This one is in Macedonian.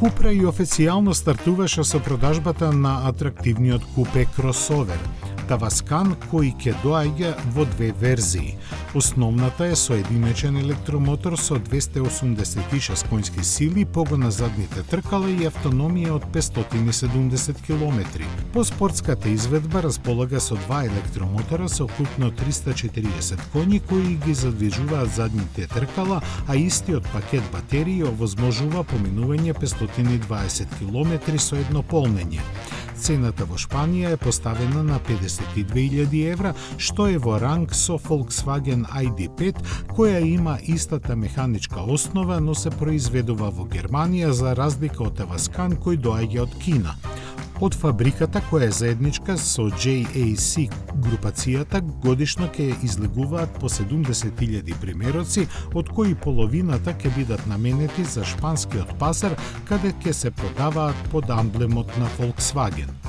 Купра и официјално стартуваше со продажбата на атрактивниот купе кросовер Таваскан, кој ќе доаѓа во две верзии. Основната е со единечен електромотор со 286 конски сили, погон на задните тркала и автономија од 570 км. По спортската изведба располага со два електромотора со вкупно 340 коњи кои ги задвижуваат задните тркала, а истиот пакет батерии овозможува поминување 520 км со едно полнење. Цената во Шпанија е поставена на 52.000 евра, што е во ранг со Volkswagen ID.5, која има истата механичка основа, но се произведува во Германија за разлика од Таваскан кој доаѓа од Кина. Од фабриката, која е заедничка со JAC групацијата, годишно ќе излегуваат по 70.000 примероци, од кои половината ќе бидат наменети за шпанскиот пазар, каде ќе се продаваат под амблемот на Volkswagen.